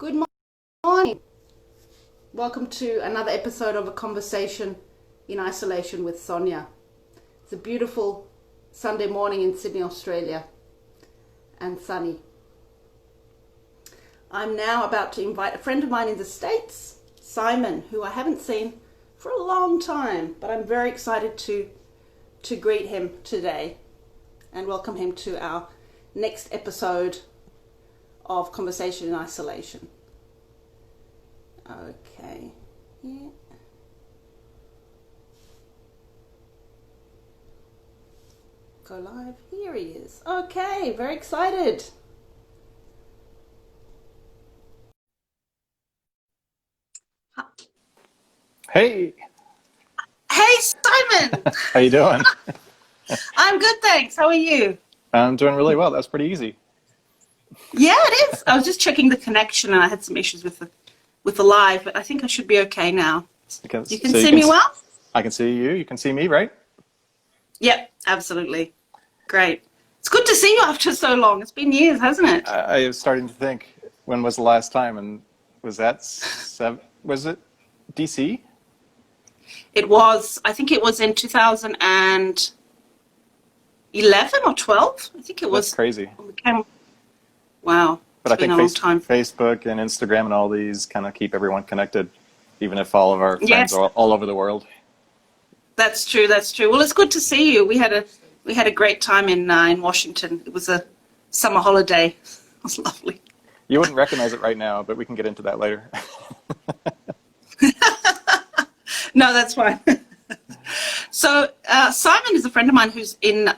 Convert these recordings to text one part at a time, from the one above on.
Good morning. Welcome to another episode of A Conversation in Isolation with Sonia. It's a beautiful Sunday morning in Sydney, Australia, and sunny. I'm now about to invite a friend of mine in the States, Simon, who I haven't seen for a long time, but I'm very excited to greet him today and welcome him to our next episode of Conversation in Isolation. Okay. Yeah. Go live. Here he is. Okay, very excited. Hey, Hey, Simon. how you doing? I'm good, thanks. How are you? I'm doing really well. That was pretty easy. Yeah, it is. I was just checking the connection and I had some issues with the live, but I think I should be okay now. You can see me well? I can see you. You can see me, right? Yep, absolutely. Great. It's good to see you after so long. It's been years, hasn't it? I was starting to think, when was the last time? And was that was it DC? It was, I think it was in 2011 or 12. I think it was. That's crazy. Wow. But I think been a long time. Facebook and Instagram and all these kind of keep everyone connected, even if all of our friends are all over the world. That's true. That's true. Well, it's good to see you. We had a great time in Washington. It was a summer holiday. It was lovely. You wouldn't recognize it right now, but we can get into that later. No, that's fine. So Simon is a friend of mine who's in.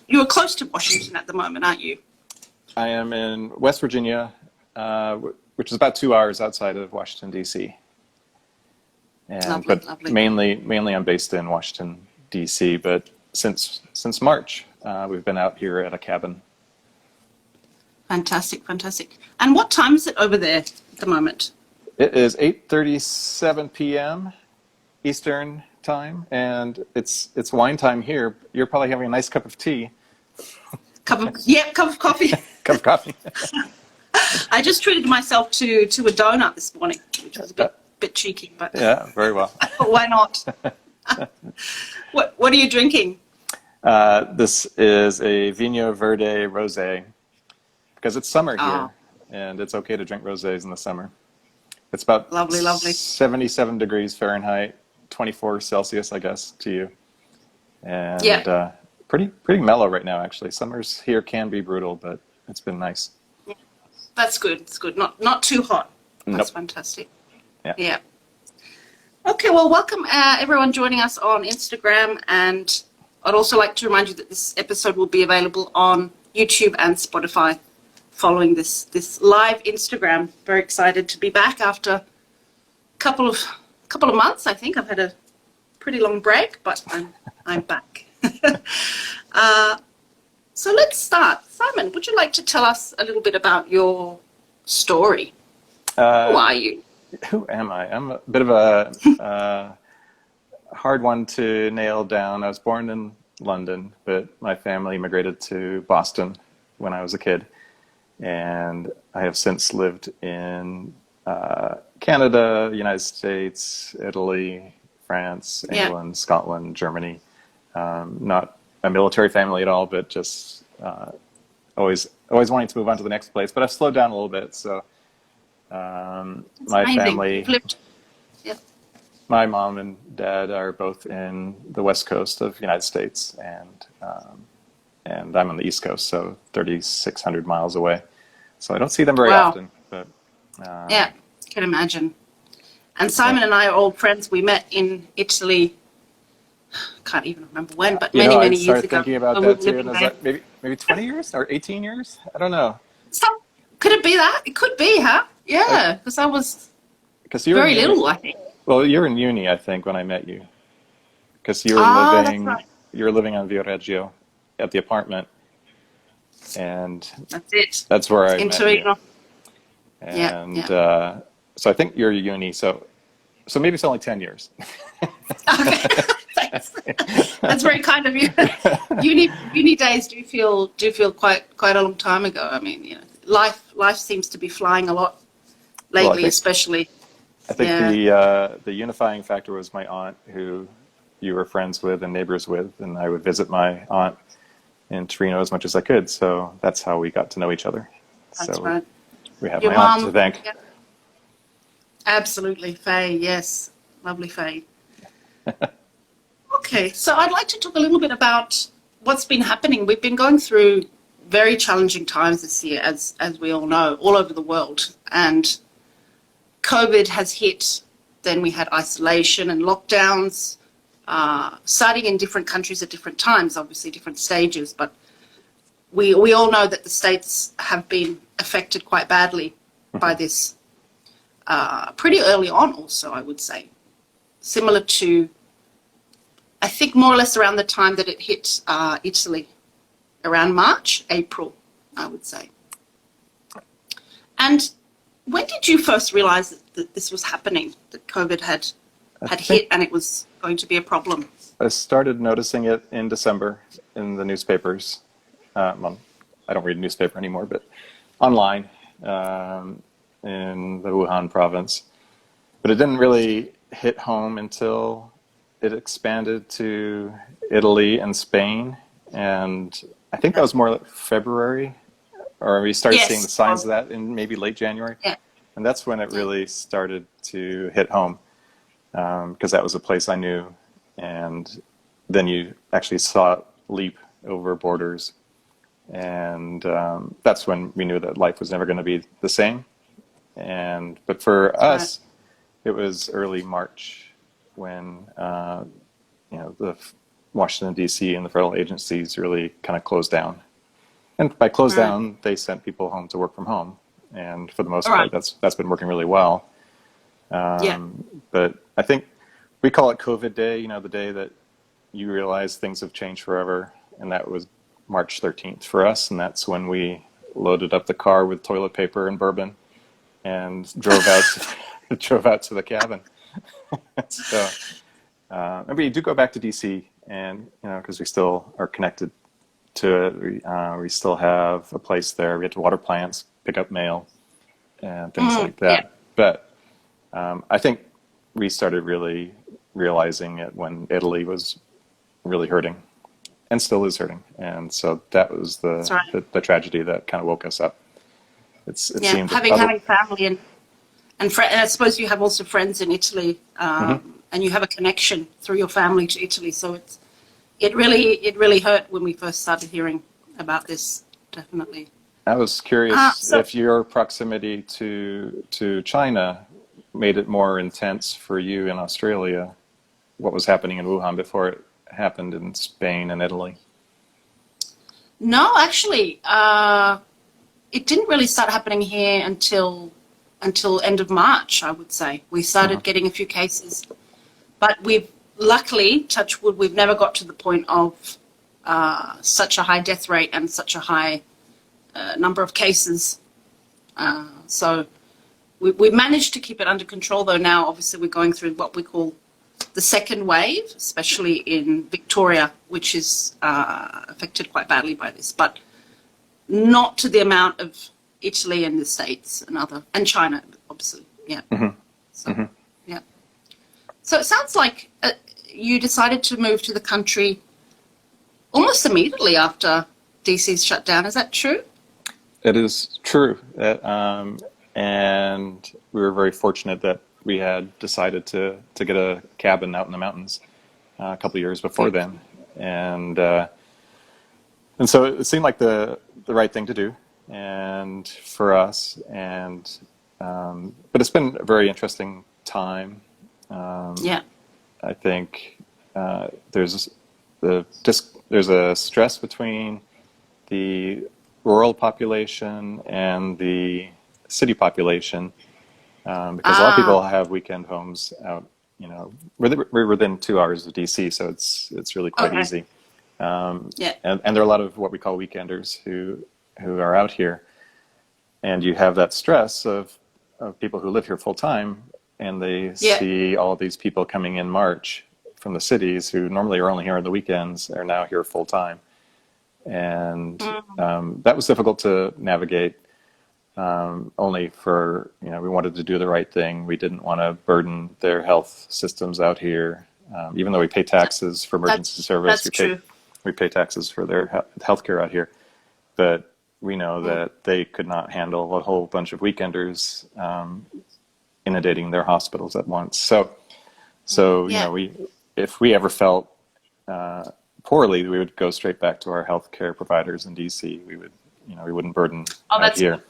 You are close to Washington at the moment, aren't you? I am in West Virginia, which is about 2 hours outside of Washington, D.C. Lovely. Mainly I'm based in Washington, D.C., but since March, we've been out here at a cabin. Fantastic. And what time is it over there at the moment? It is 8:37 p.m. Eastern time, and it's wine time here. You're probably having a nice cup of tea. Cup of coffee. Cup of coffee. I just treated myself to a donut this morning, which was a bit cheeky, but Yeah, very well. why not? What are you drinking? This is a Vinho Verde rosé because it's summer here, and it's okay to drink rosés in the summer. It's about lovely 77 degrees Fahrenheit, 24 Celsius, I guess, to you. And pretty mellow right now, actually. Summers here can be brutal, but it's been nice. That's good. It's good. Not too hot. That's fantastic. Yeah. Okay, well, welcome everyone joining us on Instagram, and I'd also like to remind you that this episode will be available on YouTube and Spotify following this live Instagram. Very excited to be back after a couple of months. I think I've had a pretty long break, but I'm back. So let's start. Simon, would you like to tell us a little bit about your story? Who are you? Who am I? I'm a bit of a hard one to nail down. I was born in London, but my family immigrated to Boston when I was a kid. And I have since lived in Canada, United States, Italy, France, England, Scotland, Germany. Not a military family at all, but just always wanting to move on to the next place. But I've slowed down a little bit. So my family, my mom and dad are both in the west coast of the United States, and I'm on the east coast, so 3,600 miles away. So I don't see them very often. But can imagine. And Simon and I are old friends. We met in Italy. Can't even remember when, but many years ago. I started thinking about that too. And I was like, maybe 20 years or 18 years? I don't know. Could it be that? It could be, huh? Yeah, because I was very little, I think. Well, you were in uni, I think, when I met you. Because you were living, that's right. You were living on Via Reggio at the apartment. And that's it. That's where I met you. And so I think you're uni, so maybe it's only 10 years. Okay, thanks. That's very kind of you. Uni days do feel quite a long time ago. I mean, life seems to be flying a lot Well, lately, especially. I think Yeah. the unifying factor was my aunt, who you were friends with and neighbors with, and I would visit my aunt in Torino as much as I could. So that's how we got to know each other. That's So right. we have Your my aunt to mom. thank. Yeah, absolutely. Faye, yes. Lovely Faye. Okay, so I'd like to talk a little bit about what's been happening. We've been going through very challenging times this year, as we all know, all over the world. And COVID has hit. Then we had isolation and lockdowns, starting in different countries at different times, obviously different stages. But we all know that the States have been affected quite badly by this pretty early on also, I would say. Similar to, I think, more or less around the time that it hit Italy, around March, April, I would say. And when did you first realize that this was happening, that COVID had hit and it was going to be a problem? I started noticing it in December in the newspapers. Well, I don't read a newspaper anymore, but online in the Wuhan province. But it didn't really hit home until it expanded to Italy and Spain. And I think that was more like February, or we started seeing the signs of that in maybe late January. Yeah. And that's when it really started to hit home, because that was a place I knew. And then you actually saw it leap over borders. And that's when we knew that life was never going to be the same. But for us, it was early March when the Washington, D.C. and the federal agencies really kind of closed down. And by close down, they sent people home to work from home. And for the most part, that's been working really well. But I think we call it COVID Day, the day that you realize things have changed forever. And that was March 13th for us. And that's when we loaded up the car with toilet paper and bourbon and drove out to the cabin. So and we do go back to DC, and because we still are connected to it. We still have a place there. We get to water plants, pick up mail, and things like that. Yeah. But I think we started really realizing it when Italy was really hurting, and still is hurting. And so that was the tragedy that kind of woke us up. It seemed having family and I suppose you have also friends in Italy, and you have a connection through your family to Italy. So it really hurt when we first started hearing about this. Definitely. I was curious if your proximity to China made it more intense for you in Australia. What was happening in Wuhan before it happened in Spain and Italy? No, actually, it didn't really start happening here until end of March, I would say. We started getting a few cases, but we've luckily, touch wood, we've never got to the point of such a high death rate and such a high number of cases. So we managed to keep it under control, though now obviously we're going through what we call the second wave, especially in Victoria, which is affected quite badly by this, but not to the amount of Italy and the States and China, obviously. Yeah. So, yeah. So it sounds like you decided to move to the country almost immediately after DC's shut down. Is that true? It is true. And we were very fortunate that we had decided to get a cabin out in the mountains a couple of years before then. And so it seemed like the right thing to do, and for us. But it's been a very interesting time. I think there's a stress between the rural population and the city population, because a lot of people have weekend homes out. We're within 2 hours of DC, so it's really quite easy. And there are a lot of what we call weekenders who are out here, and you have that stress of people who live here full time, and they see all of these people coming in March from the cities who normally are only here on the weekends are now here full time, and that was difficult to navigate. only for, we wanted to do the right thing. We didn't want to burden their health systems out here. Even though we pay taxes for emergency service, we pay taxes for their healthcare out here. But we know that they could not handle a whole bunch of weekenders inundating their hospitals at once. So if we ever felt poorly, we would go straight back to our healthcare providers in DC. We wouldn't burden out here.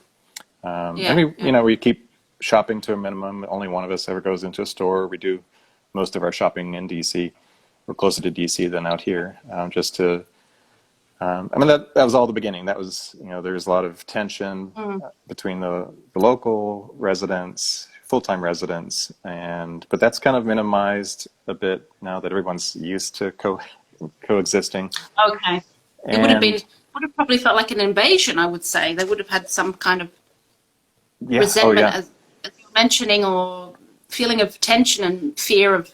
And we keep shopping to a minimum. Only one of us ever goes into a store. We do most of our shopping in DC. We're closer to DC than out here, just to. That was all the beginning. That was, there's a lot of tension between the local residents, full-time residents, but that's kind of minimized a bit now that everyone's used to coexisting. Okay. It would have probably felt like an invasion, I would say. They would have had some kind of resentment, as you were mentioning, or feeling of tension and fear of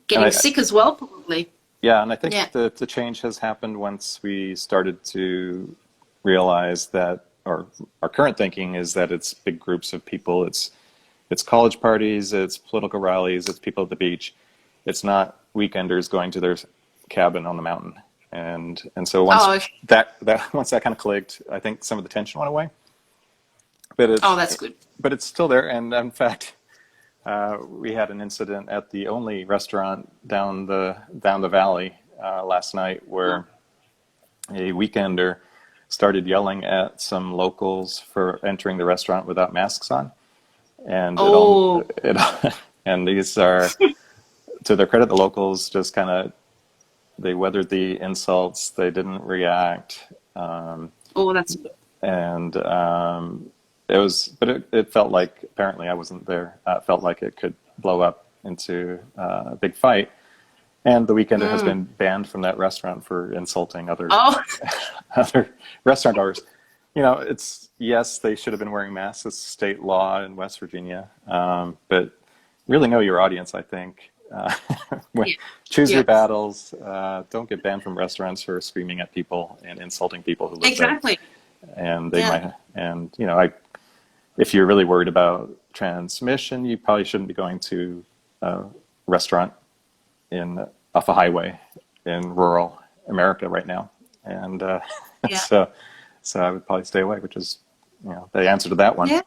getting sick as well, probably. Yeah, and I think the change has happened once we started to realize that, or our current thinking is that it's big groups of people. It's college parties, it's political rallies, it's people at the beach. It's not weekenders going to their cabin on the mountain. And so once that kind of clicked, I think some of the tension went away. But that's good. But it's still there. And in fact, we had an incident at the only restaurant down the valley last night where a weekender started yelling at some locals for entering the restaurant without masks on. And and these are, to their credit, the locals just kind of, they weathered the insults. They didn't react. That's good. And it felt like, apparently I wasn't there, it felt like it could blow up into a big fight. And the weekender has been banned from that restaurant for insulting other restaurant owners. Yes, they should have been wearing masks. It's state law in West Virginia. But really know your audience, I think. Choose your battles. Don't get banned from restaurants for screaming at people and insulting people who live there. And they might, if you're really worried about transmission, you probably shouldn't be going to a restaurant off a highway in rural America right now. And so I would probably stay away, which is, the answer to that one. Yeah.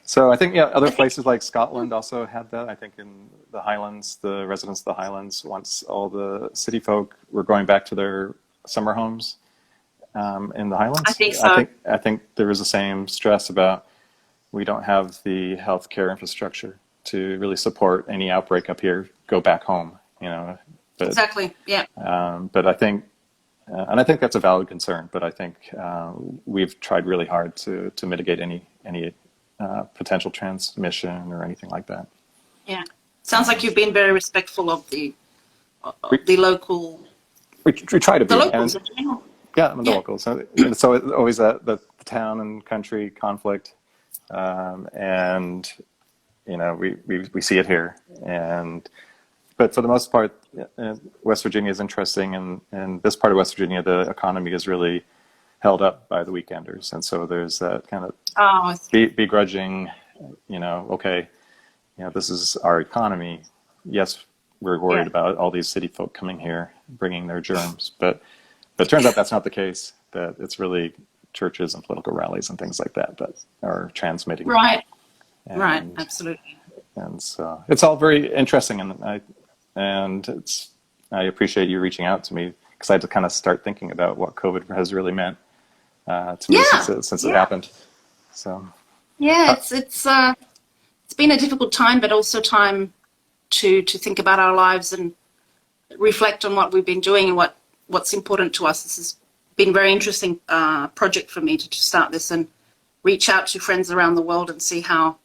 So I think, other places like Scotland also had that. I think in the Highlands, the residents of the Highlands, once all the city folk were going back to their summer homes in the Highlands. I think so. I think there was the same stress about, we don't have the healthcare infrastructure to really support any outbreak up here. Go back home, But, exactly. Yeah. But I think, and I think that's a valid concern. But I think we've tried really hard to mitigate any potential transmission or anything like that. Yeah. Sounds like you've been very respectful of the local. We try to be. The locals. The locals. So it's always the town and country conflict. And we see it here, but for the most part, West Virginia is interesting, and this part of West Virginia, the economy is really held up by the weekenders, and so there's that kind of begrudging, this is our economy. Yes, we're worried about all these city folk coming here, bringing their germs, but it turns out that's not the case. That it's really churches and political rallies and things like that are transmitting. Right. Right. Absolutely. And so it's all very interesting, and I appreciate you reaching out to me, because I had to kind of start thinking about what COVID has really meant to me since it happened. So. Yeah, it's been a difficult time, but also time to think about our lives and reflect on what we've been doing and what's important to us. This has been a very interesting project for me to start this and reach out to friends around the world and see how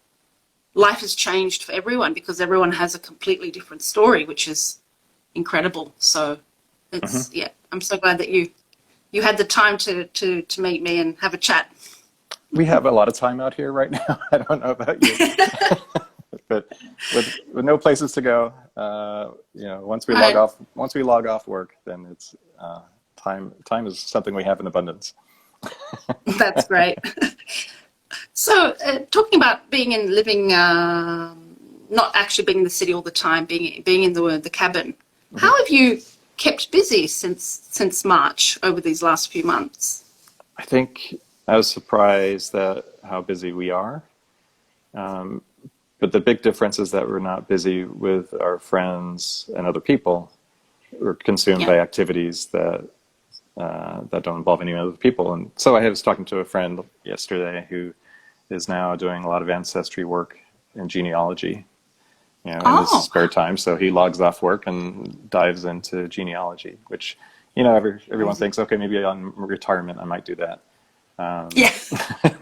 life has changed for everyone, because everyone has a completely different story, which is incredible. So it's I'm so glad that you had the time to meet me and have a chat. We have a lot of time out here right now. I don't know about you, but with no places to go, once we log off work, then it's time is something we have in abundance. That's great. So, talking about being in living, not actually being in the city all the time, being in the cabin. How have you kept busy since March over these last few months? I think I was surprised at how busy we are. But the big difference is that we're not busy with our friends and other people. We're consumed by activities that don't involve any other people. And so I was talking to a friend yesterday who is now doing a lot of ancestry work in genealogy, in his spare time. So he logs off work and dives into genealogy, which, everyone thinks, okay, maybe on retirement I might do that.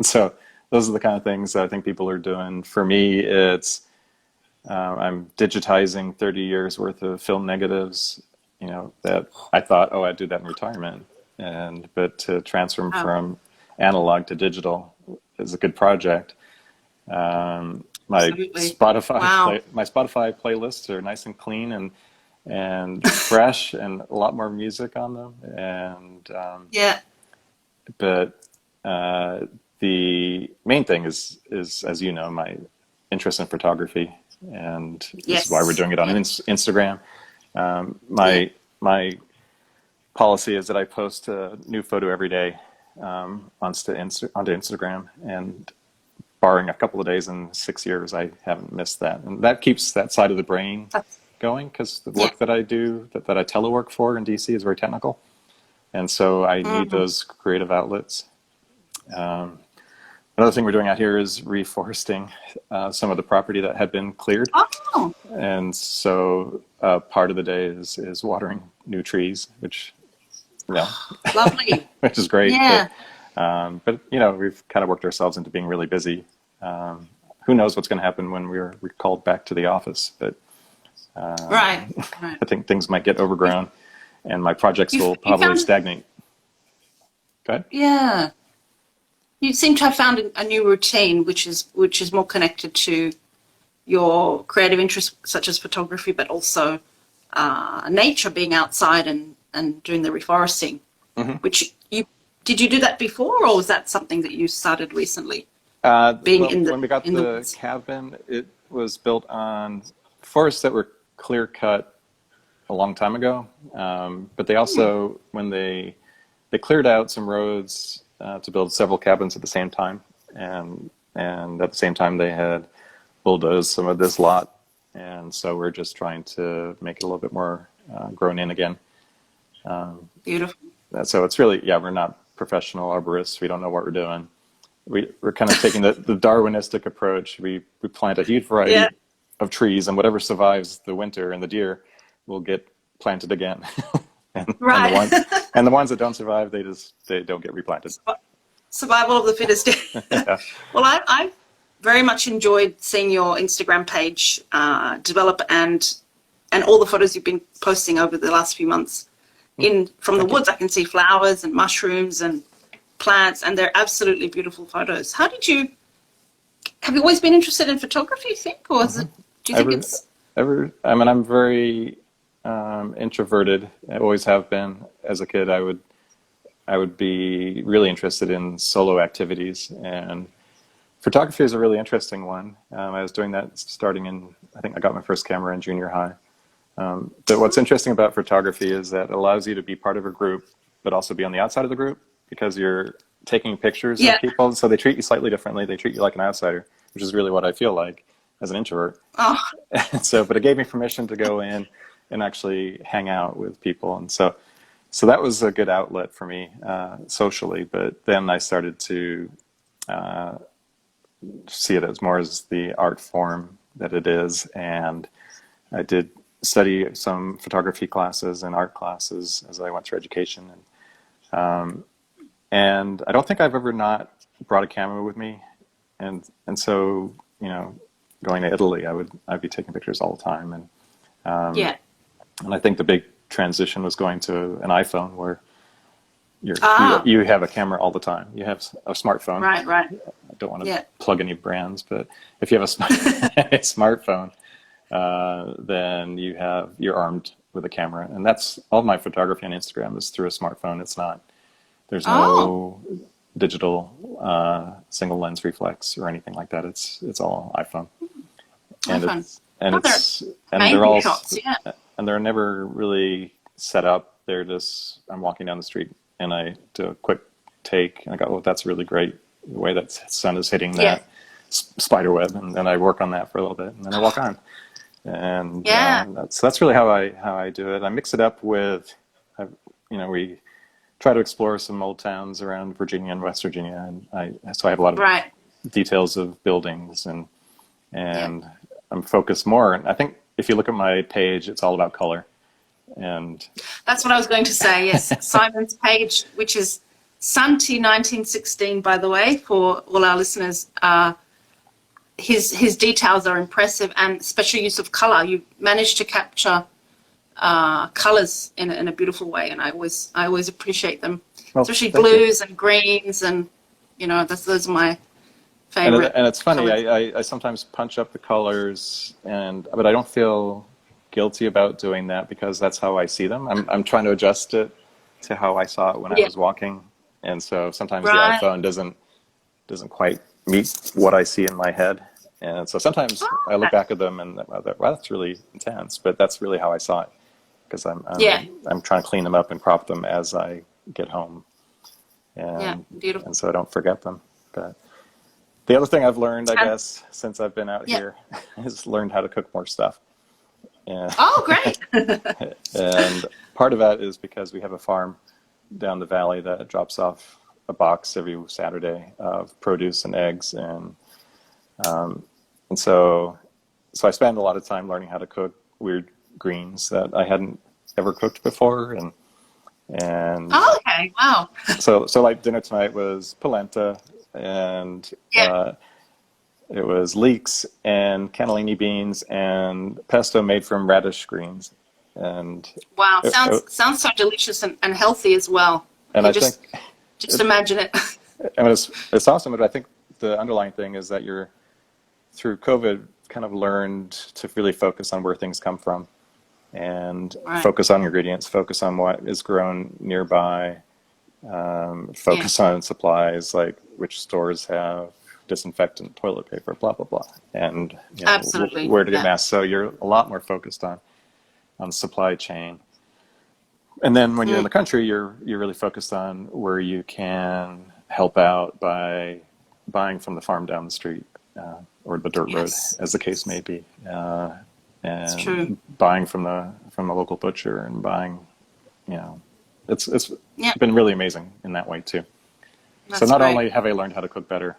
So those are the kind of things that I think people are doing. For me, it's I'm digitizing 30 years worth of film negatives, that I thought, I'd do that in retirement. But to transfer from analog to digital is a good project. My Spotify playlists are nice and clean and fresh, and a lot more music on them. But the main thing is, as you know, my interest in photography, and this is why we're doing it on Instagram. My policy is that I post a new photo every day onto Instagram, and barring a couple of days in 6 years, I haven't missed that. And that keeps that side of the brain going, because the work that I do, that I telework for in DC, is very technical. And so I need those creative outlets. Another thing we're doing out here is reforesting some of the property that had been cleared. And so part of the day is watering new trees, which, lovely, which is great. But we've kind of worked ourselves into being really busy. Who knows what's going to happen when we're called back to the office? But I think things might get overgrown, and my projects will probably stagnate. Go ahead. Yeah. You seem to have found a new routine, which is more connected to your creative interests, such as photography, but also nature, being outside and doing the reforesting. Which did you do that before, or was that something that you started recently? When we got the cabin, it was built on forests that were clear cut a long time ago. But they also, when they cleared out some roads to build several cabins at the same time, and at the same time they had bulldozed some of this lot, and so we're just trying to make it a little bit more grown in again. Beautiful. So it's really, we're not professional arborists. We don't know what we're doing. We're kind of taking the Darwinistic approach. We plant a huge variety of trees, and whatever survives the winter and the deer will get planted again. and the ones that don't survive, they don't get replanted. Survival of the fittest. Well, I very much enjoyed seeing your Instagram page develop, and all the photos you've been posting over the last few months. From the woods, I can see flowers and mushrooms and plants, and they're absolutely beautiful photos. Have you always been interested in photography, you think, or do you think I'm very introverted. I always have been. As a kid, I would be really interested in solo activities, and photography is a really interesting one. I was doing that starting I think I got my first camera in junior high. But what's interesting about photography is that it allows you to be part of a group, but also be on the outside of the group, because you're taking pictures of people. So they treat you slightly differently. They treat you like an outsider, which is really what I feel like as an introvert. But it gave me permission to go in and actually hang out with people. And so that was a good outlet for me socially. But then I started to see it as more as the art form that it is. And I did study some photography classes and art classes as I went through education. And I don't think I've ever not brought a camera with me. And so, going to Italy, I'd be taking pictures all the time. And I think the big transition was going to an iPhone, where you have a camera all the time. You have a smartphone. Right. I don't want to plug any brands, but if you have a smartphone, then you're armed with a camera. And that's all my photography on Instagram is through a smartphone. It's not, there's no digital single lens reflex or anything like that. It's all iPhone, and iPhone. it's and Oh, they're it's and they're amazing all shots, yeah. and they're never really set up. They're just I'm walking down the street and I do a quick take and I go, oh, that's really great. The way that sun is hitting Yeah. that spider web, and then I work on that for a little bit, and then I walk on. And Yeah. that's really how I do it. I mix it up with, we try to explore some old towns around Virginia and West Virginia, and so I have a lot of Right. details of buildings, and I'm focused more. And I think if you look at my page, it's all about color. And That's what I was going to say. Yes, Simon's page, which is Santi 1916, by the way, for all our listeners. His details are impressive, and special use of color. You managed to capture colors in a beautiful way, and I always appreciate them, well, especially thank you. blues and greens, and those are my favorite. And it's funny. colors. I sometimes punch up the colors, but I don't feel guilty about doing that because that's how I see them. I'm trying to adjust it to how I saw it when I was walking, and so sometimes Right. the iPhone doesn't quite meet what I see in my head. And so sometimes I look back at them and wow, that's really intense, but that's really how I saw it because I'm trying to clean them up and crop them as I get home, and beautiful. and so I don't forget them. But the other thing I've learned, I guess, since I've been out here, is learned how to cook more stuff. And, Oh, great. and part of that is because we have a farm down the valley that drops off a box every Saturday of produce and eggs, and so I spend a lot of time learning how to cook weird greens that I hadn't ever cooked before, and Oh, okay. Wow. so like dinner tonight was polenta, and it was leeks and cannellini beans and pesto made from radish greens, and Wow. Sounds so delicious and healthy as well. and I Just imagine it. and it's awesome. But I think the underlying thing is that you're through COVID kind of learned to really focus on where things come from, and focus on ingredients, focus on what is grown nearby, focus on supplies like which stores have disinfectant, toilet paper, blah blah blah, and Absolutely. Where to get masks. So you're a lot more focused on supply chain. And then when you're in the country, you're really focused on where you can help out by buying from the farm down the street, or the dirt road, as the case may be, and buying from the local butcher, and buying, it's been really amazing in that way too. So not only have I learned how to cook better,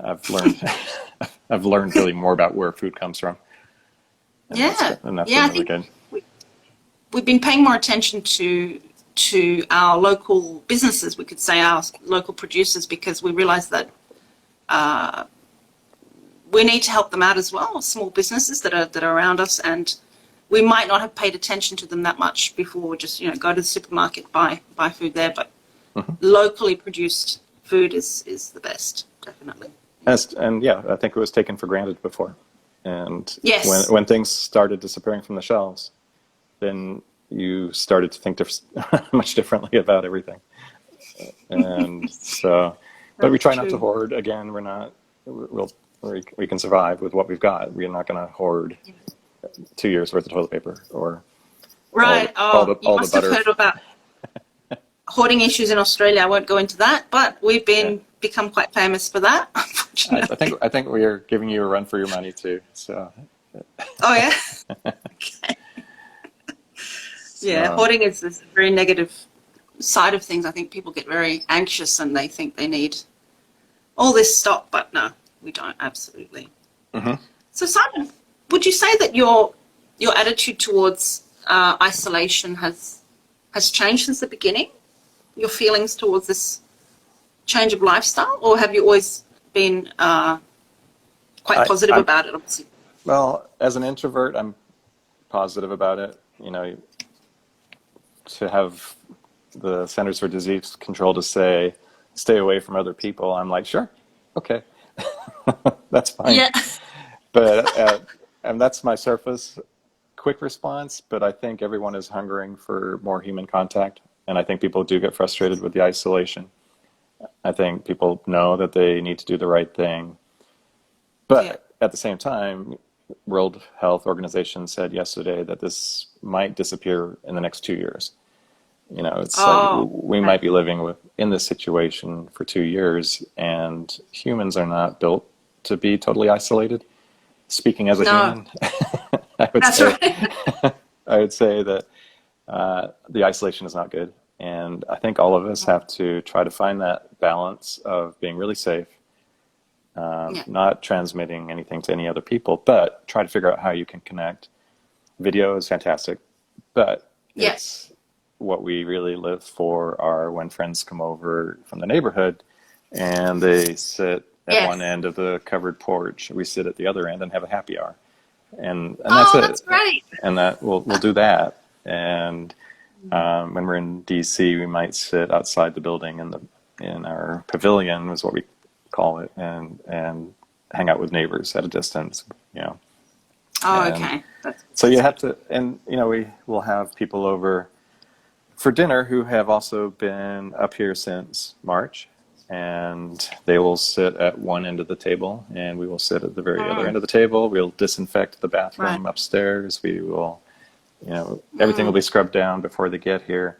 I've learned really more about where food comes from. And that's been really good. We've been paying more attention to our local businesses, we could say our local producers, because we realize that we need to help them out as well, small businesses that are around us, and we might not have paid attention to them that much before. Just go to the supermarket, buy food there, but locally produced food is the best, definitely. And I think it was taken for granted before, and when things started disappearing from the shelves, then you started to think much differently about everything. And so, but we try not to hoard. Again, we can survive with what we've got. We're not going to hoard 2 years worth of toilet paper or all the must butter. Have heard about hoarding issues in Australia. I won't go into that, but we've become quite famous for that. Unfortunately. I think we are giving you a run for your money too. So. Oh yeah. Okay. Yeah, hoarding is this very negative side of things. I think people get very anxious and they think they need all this stock, but no, we don't. Absolutely. So Simon, would you say that your attitude towards isolation has changed since the beginning? Your feelings towards this change of lifestyle, or have you always been quite positive about it? Obviously. Well, as an introvert, I'm positive about it. To have the Centers for Disease Control to say, stay away from other people, I'm like, sure, okay, that's fine. Yeah. But, and that's my surface quick response, but I think everyone is hungering for more human contact, and I think people do get frustrated with the isolation. I think people know that they need to do the right thing. But at the same time, World Health Organization said yesterday that this might disappear in the next 2 years. You know, it's like Oh, we might be living in this situation for 2 years, and humans are not built to be totally isolated. Speaking as a no, human, I would that's say right. I would say that the isolation is not good, and I think all of us have to try to find that balance of being really safe, Yeah. not transmitting anything to any other people, but try to figure out how you can connect. Video is fantastic, but Yes. it's what we really live for are when friends come over from the neighborhood and they sit at one Yes. end of the covered porch. We sit at the other end and have a happy hour, and that's Oh, that's it. great. And that we'll do that. And when we're in DC, we might sit outside the building in our pavilion, is what we call it, and hang out with neighbors at a distance. You know, Oh, and okay. so you have to, and you know, we will have people over for dinner who have also been up here since March, and they will sit at one end of the table, and we will sit at the very other end of the table. We'll disinfect the Right. bathroom upstairs. We will, you know, everything will be scrubbed down before they get here.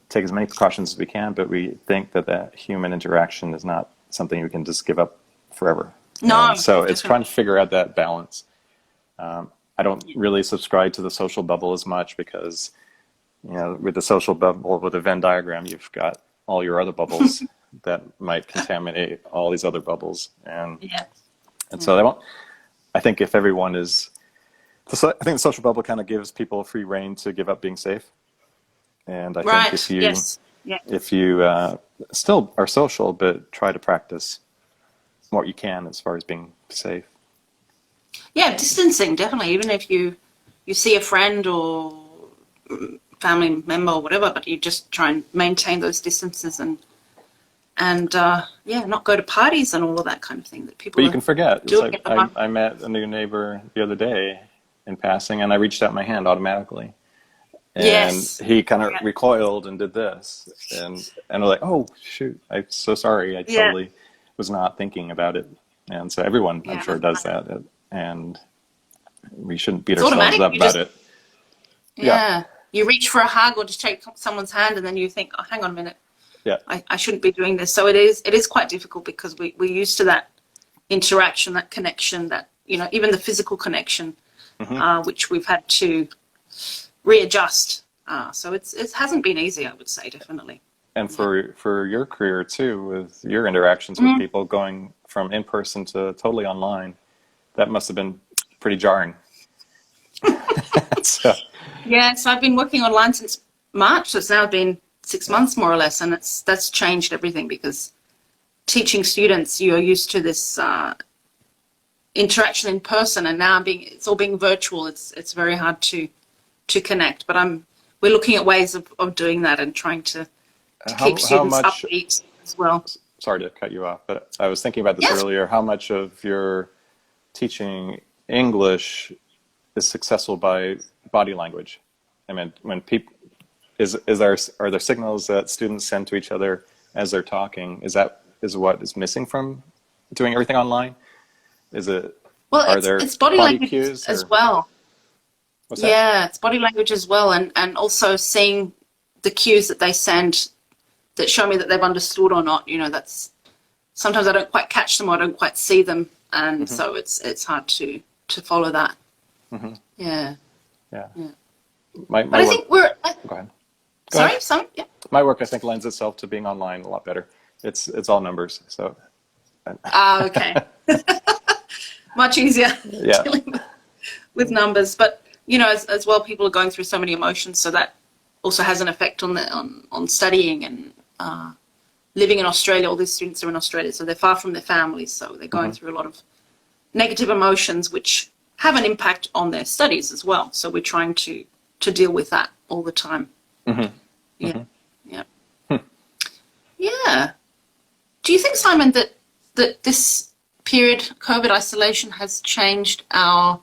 Take as many precautions as we can, but we think that that human interaction is not something we can just give up forever. No, And so it's trying definitely. to figure out that balance. I don't really subscribe to the social bubble as much because, you know, with the social bubble, with a Venn diagram, you've got all your other bubbles that might contaminate all these other bubbles. Yeah. And so they won't, I think if everyone is, so I think the social bubble kind of gives people free reign to give up being safe. And I think Right. Yes. Yeah. if you still are social, but try to practice what you can as far as being safe. Yeah. Distancing, definitely. Even if you see a friend or family member or whatever, but you just try and maintain those distances and yeah, not go to parties and all of that kind of thing that But people you are can forget. It's doing like at the moment. I met a new neighbor the other day in passing, and I reached out my hand automatically. And Yes. he kind of Yeah. recoiled and did this. And I'm like, oh, shoot, I'm so sorry. I Yeah. totally was not thinking about it. And so everyone, I'm Yeah. sure, does that. And we shouldn't beat It's ourselves automatic. up You about just it. Yeah, yeah. You reach for a hug or just take someone's hand, and then you think, oh, hang on a minute. yeah. I shouldn't be doing this. So it is quite difficult because we're used to that interaction, that connection, that, even the physical connection, which we've had to readjust. So it hasn't been easy, I would say, definitely. And Yeah. for your career too, with your interactions with people going from in person to totally online, that must have been pretty jarring. So, Yeah, so I've been working online since March, so it's now been 6 months more or less, and that's changed everything because teaching students, you're used to this interaction in person, and now it's all being virtual. It's very hard to connect, but we're looking at ways of doing that and trying to keep how students much? upbeat as well. Sorry to cut you off, but I was thinking about this Yes. earlier. How much of your teaching English is successful by body language? I mean, when people are there signals that students send to each other as they're talking? Is what is missing from doing everything online? Is it Well, are it's there it's body body language cues as or well. what's that? Yeah, it's body language as well, and also seeing the cues that they send that show me that they've understood or not. That's sometimes I don't quite catch them or I don't quite see them, and Hmm. so it's hard to follow that. Hmm. Yeah, Yeah. yeah. My But I work. think we're Go ahead. Go sorry, ahead. yeah. My work, I think, lends itself to being online a lot better. It's all numbers, so Ah, okay. Much easier yeah. dealing with numbers, but as well, people are going through so many emotions, so that also has an effect on studying and living in Australia. All these students are in Australia, so they're far from their families, so they're going Hmm. through a lot of negative emotions, which have an impact on their studies as well. So we're trying to deal with that all the time. Hmm. Yeah, yeah, yeah. Do you think, Simon, that this period, COVID isolation, has changed our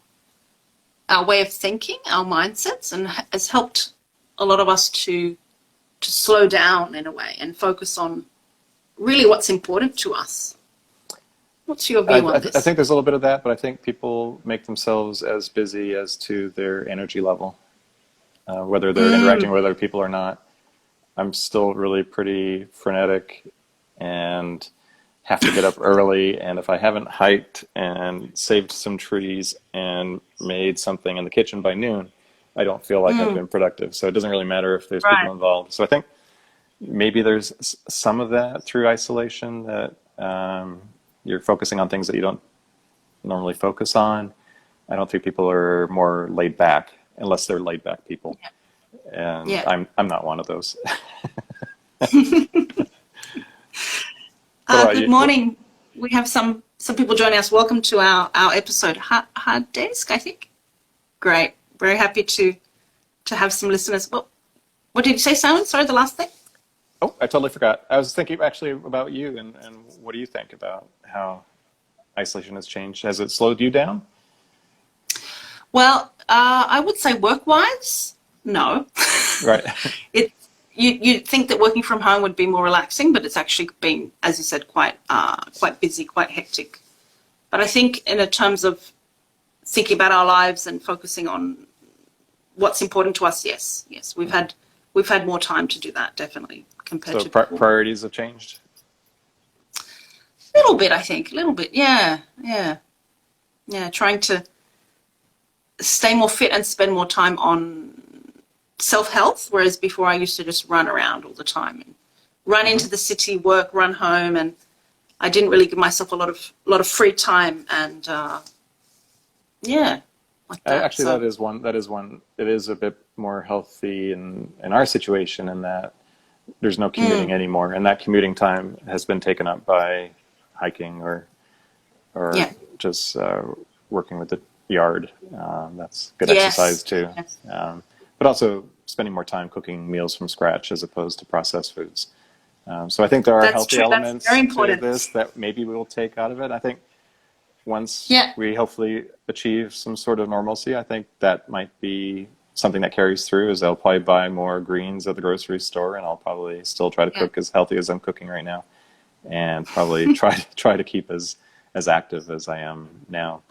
way of thinking, our mindsets, and has helped a lot of us to slow down in a way and focus on really what's important to us. What's your view on this? I think there's a little bit of that, but I think people make themselves as busy as to their energy level, whether they're interacting with other people or not. I'm still really pretty frenetic and have to get up early. And if I haven't hiked and saved some trees and made something in the kitchen by noon, I don't feel like I've been productive. So it doesn't really matter if there's people involved. So I think maybe there's some of that through isolation, that you're focusing on things that you don't normally focus on. I don't think people are more laid back unless they're laid back people. And I'm not one of those. Good morning. We have some people joining us. Welcome to our episode. Hard Desk, I think. Great. Very happy to have some listeners. What did you say, Simon? Sorry, the last thing? Oh, I totally forgot. I was thinking actually about you and what do you think about how isolation has changed? Has it slowed you down? Well, I would say work-wise, no. Right. You'd think that working from home would be more relaxing, but it's actually been, as you said, quite busy, quite hectic. But I think in terms of thinking about our lives and focusing on what's important to us, yes, we've had more time to do that, definitely, compared to before. Priorities have changed? A little bit, I think. A little bit, yeah. Trying to stay more fit and spend more time on self-health, whereas before I used to just run around all the time and run into the city, work, run home, and I didn't really give myself a lot of free time. And like that. Actually, that is one. It is a bit more healthy in our situation in that there's no commuting anymore, and that commuting time has been taken up by hiking or just working with the yard. That's good exercise too. Yes. But also spending more time cooking meals from scratch as opposed to processed foods. So I think there are healthy elements to this that maybe we will take out of it. I think once we hopefully achieve some sort of normalcy, I think that might be something that carries through, is I'll probably buy more greens at the grocery store, and I'll probably still try to cook as healthy as I'm cooking right now, and probably try to keep as active as I am now.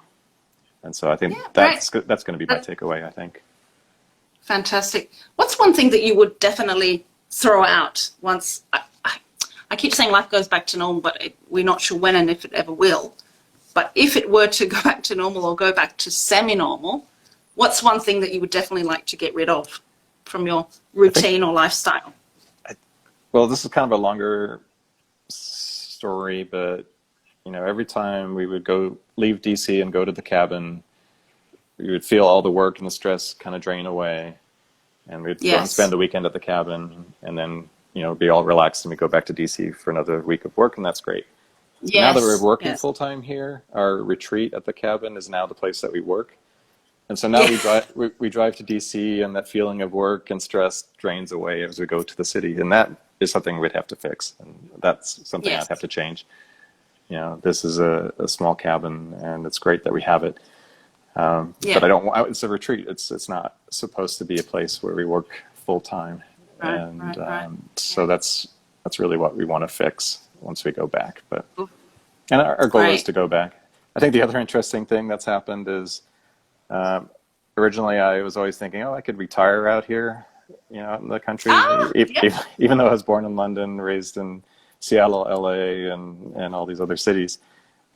And so I think that's going to be my takeaway, I think. Fantastic. What's one thing that you would definitely throw out once? I keep saying life goes back to normal, but we're not sure when and if it ever will. But if it were to go back to normal or go back to semi-normal, what's one thing that you would definitely like to get rid of from your routine or lifestyle? Well, this is kind of a longer story, but every time we would leave DC and go to the cabin, we would feel all the work and the stress kind of drain away, and we'd go and spend the weekend at the cabin, and then be all relaxed, and we go back to DC for another week of work, and that's great. Yes. Now that we're working full time here, our retreat at the cabin is now the place that we work, and so now we drive to DC, and that feeling of work and stress drains away as we go to the city, and that is something we'd have to fix, and that's something I'd have to change. This is a small cabin, and it's great that we have it. But it's a retreat. It's not supposed to be a place where we work full time. So that's really what we want to fix once we go back. And our goal is to go back. I think the other interesting thing that's happened is, originally I was always thinking, I could retire out here, out in the country. Even though I was born in London, raised in Seattle, LA, and all these other cities,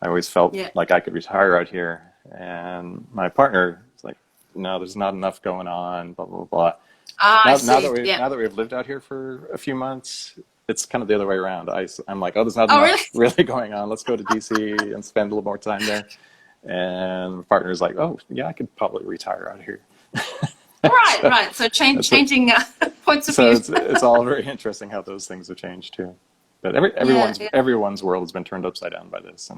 I always felt like I could retire out here. And my partner was like, no, there's not enough going on, blah, blah, blah. Now that we've lived out here for a few months, it's kind of the other way around. I'm like, there's not enough really going on. Let's go to DC and spend a little more time there. And my partner's like, I could probably retire out here. Right. So changing points of view. So it's all very interesting how those things have changed too. But everyone's world has been turned upside down by this,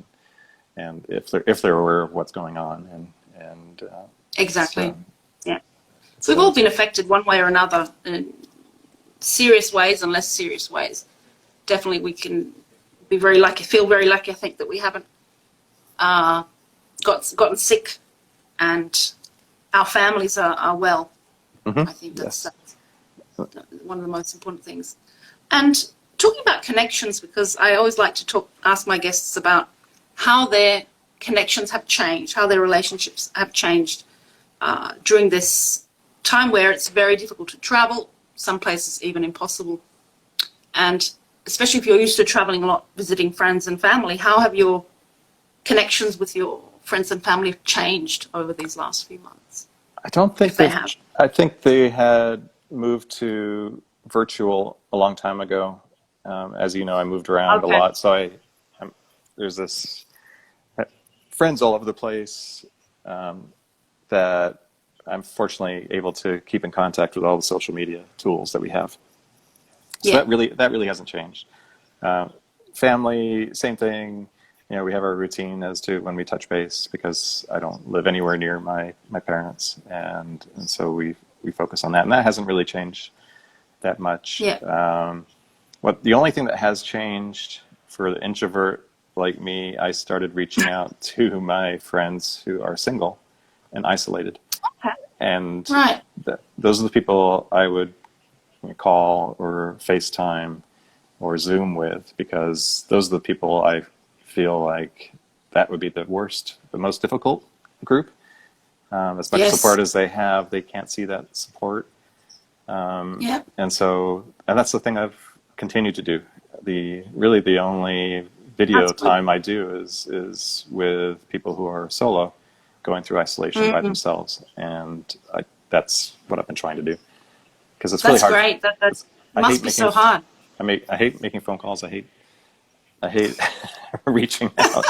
and if they're aware of what's going on, and exactly, so we've all been affected one way or another in serious ways and less serious ways. Definitely, we can be very lucky, feel very lucky. I think that we haven't gotten sick, and our families are well. I think that's one of the most important things. And talking about connections, because I always like to ask my guests about how their connections have changed, how their relationships have changed during this time where it's very difficult to travel, some places even impossible. And especially if you're used to traveling a lot, visiting friends and family, how have your connections with your friends and family changed over these last few months? I don't think they have. I think they had moved to virtual a long time ago. As you know, I moved around a lot, so there's this friends all over the place that I'm fortunately able to keep in contact with all the social media tools that we have. So that really hasn't changed. Family, same thing. You know, we have our routine as to when we touch base, because I don't live anywhere near my parents, and so we focus on that, and that hasn't really changed that much. The only thing that has changed for the introvert like me, I started reaching out to my friends who are single and isolated, and those are the people I would call or FaceTime or Zoom with, because those are the people I feel like that would be the most difficult group. As much support as they have, they can't see that support. And that's the thing I've continued to do. The only video time I do is with people who are solo, going through isolation by themselves, and that's what I've been trying to do, because it's really hard. That's great. That must be so hard. I hate making phone calls. I hate reaching out.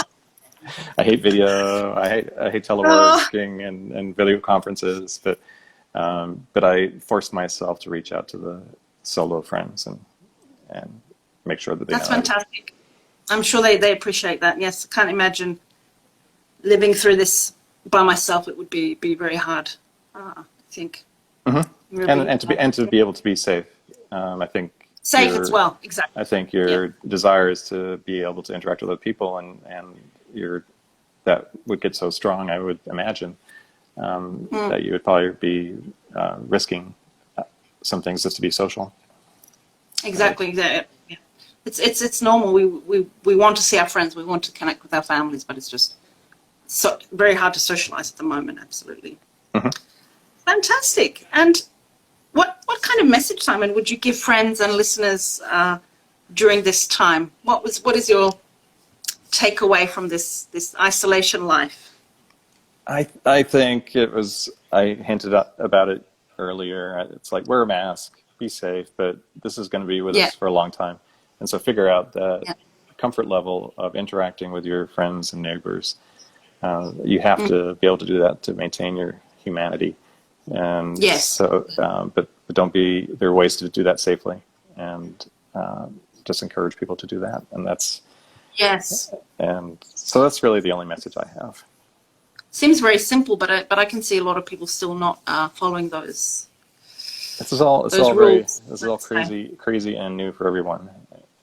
I hate video. I hate teleworking and video conferences. But I forced myself to reach out to the solo friends and make sure that they. That's fantastic. I'm sure they appreciate that. Yes, I can't imagine living through this by myself. It would be very hard. I think. Really, and to be able to be safe. I think. Safe as well, exactly. I think your desire is to be able to interact with other people, and that would get so strong, I would imagine, that you would probably be risking some things just to be social. Exactly. Yeah. It's normal. We want to see our friends. We want to connect with our families, but it's just so very hard to socialize at the moment. Absolutely. Fantastic. And what kind of message, Simon, would you give friends and listeners during this time? What is your takeaway from this isolation life? I think it was, I hinted about it earlier. It's like, wear a mask, be safe, but this is going to be with us for a long time. And so figure out that comfort level of interacting with your friends and neighbors. You have to be able to do that to maintain your humanity. And so, but there are ways to do that safely, and just encourage people to do that. And that's, and so that's really the only message I have. Seems very simple, but I can see a lot of people still not following those. This is all crazy and new for everyone,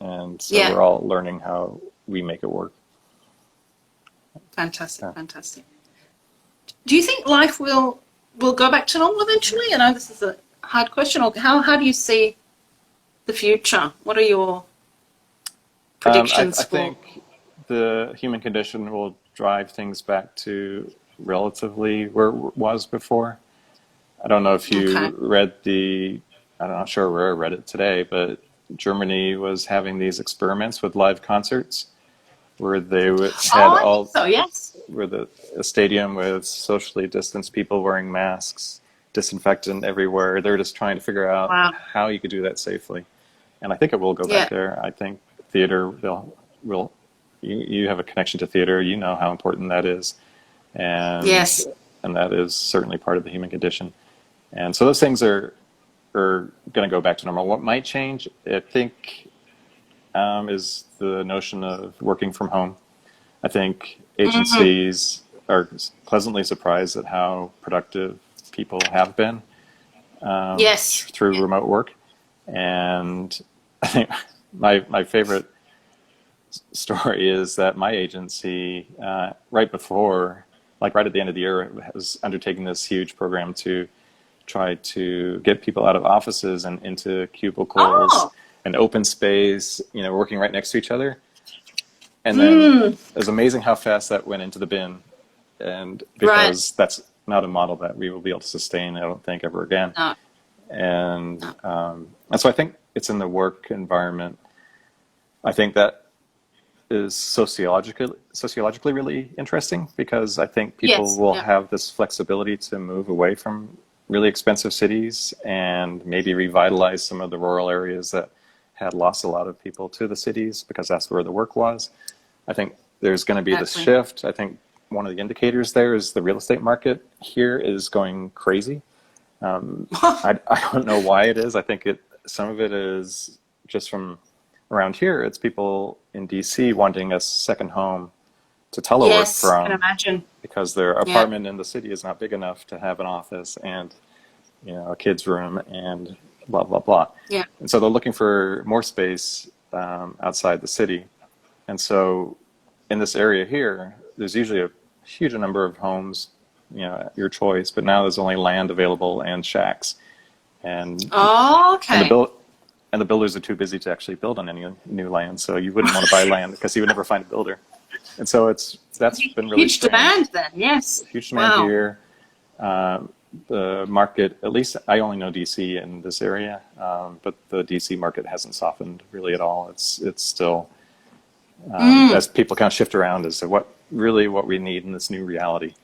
and so we're all learning how we make it work. Fantastic. Do you think life will go back to normal eventually? I know this is a hard question. Or how do you see the future? What are your predictions I think the human condition will drive things back to relatively where it was before. I don't know if you read I'm not sure where I read it today, but Germany was having these experiments with live concerts where they where a stadium with socially distanced people wearing masks, disinfectant everywhere. They're just trying to figure out how you could do that safely. And I think it will go back there. I think theater you have a connection to theater, you know how important that is. And and that is certainly part of the human condition. And so those things are going to go back to normal. What might change, I think, is the notion of working from home. I think agencies are pleasantly surprised at how productive people have been through remote work. And I think my favorite story is that my agency, right at the end of the year, was undertaking this huge program to try to get people out of offices and into cubicles an open space, you know, working right next to each other. And then it was amazing how fast that went into the bin. And because that's not a model that we will be able to sustain, I don't think, ever again. No. And so I think it's in the work environment. I think that is sociologically really interesting, because I think people will have this flexibility to move away from really expensive cities and maybe revitalize some of the rural areas that had lost a lot of people to the cities, because that's where the work was. I think there's going to be this shift. I think one of the indicators there is the real estate market here is going crazy. I don't know why it is. I think some of it is just from around here. It's people in DC wanting a second home to telework from. I can imagine. Because their apartment in the city is not big enough to have an office and, you know, a kid's room and blah, blah, blah. Yeah. And so they're looking for more space outside the city. And so in this area here, there's usually a huge number of homes, you know, at your choice, but now there's only land available and shacks. And, and the builders are too busy to actually build on any new land. So you wouldn't want to buy land because you would never find a builder. And so that's been really huge strange. Demand then, yes. Huge demand here. The market, at least I only know DC in this area, but the DC market hasn't softened really at all. It's still, as people kind of shift around as to what we need in this new reality.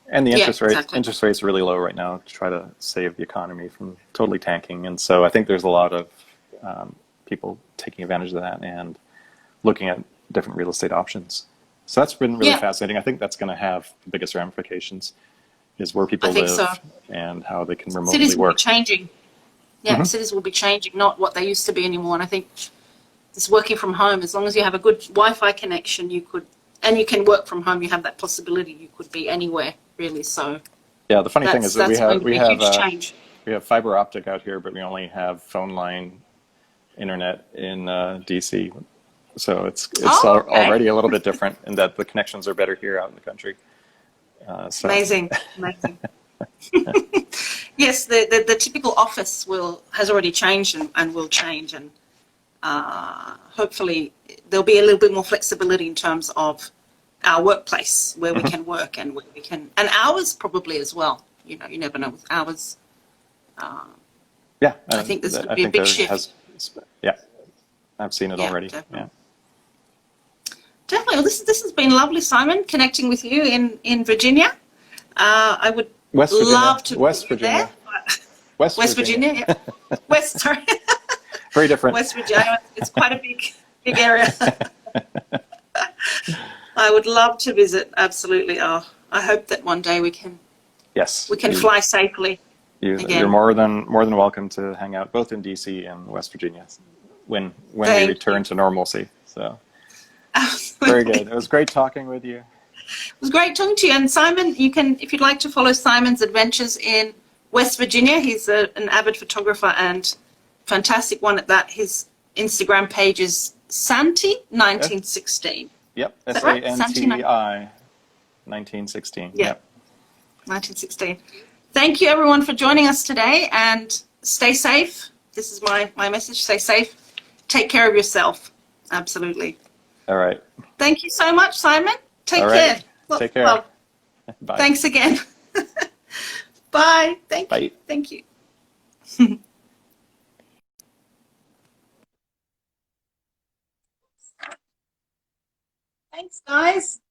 And the interest rates are really low right now to try to save the economy from totally tanking. And so I think there's a lot of people taking advantage of that and looking at different real estate options. So that's been really fascinating. I think that's going to have the biggest ramifications, is where people live and how they can remotely cities work. Will be changing. Yeah, cities will be changing, not what they used to be anymore. And I think this working from home, as long as you have a good Wi-Fi connection, you can work from home. You have that possibility. You could be anywhere, really. So yeah, the funny thing is that we have fiber optic out here, but we only have phone line internet in DC. So it's already a little bit different in that the connections are better here out in the country. Amazing. Yes, the typical office has already changed and will change, and hopefully there'll be a little bit more flexibility in terms of our workplace, where we can work and where we can, and hours probably as well. You know, you never know with hours. I think there's going to be a big shift. I've seen it already. Definitely. Yeah. Definitely. Well, this has been lovely, Simon, connecting with you in Virginia. I would love to West be Virginia. there. West Virginia, yeah. Sorry. Very different. West Virginia. It's quite a big area. I would love to visit. Absolutely. Oh, I hope that one day we can. Yes. We can fly safely. You're more than welcome to hang out both in DC and West Virginia when we return to normalcy. So. Very good. It was great talking with you. It was great talking to you. And Simon, you can, if you'd like to follow Simon's adventures in West Virginia, he's an avid photographer and fantastic one at that. His Instagram page is Santi1916. Yep, SANTI 1916. Yep. 1916. Thank you, everyone, for joining us today, and stay safe. This is my message. Stay safe. Take care of yourself. Absolutely. All right. Thank you so much, Simon. Take care. Take care. Bye. Thanks again. Bye. Thank you. Thank you. Thanks, guys.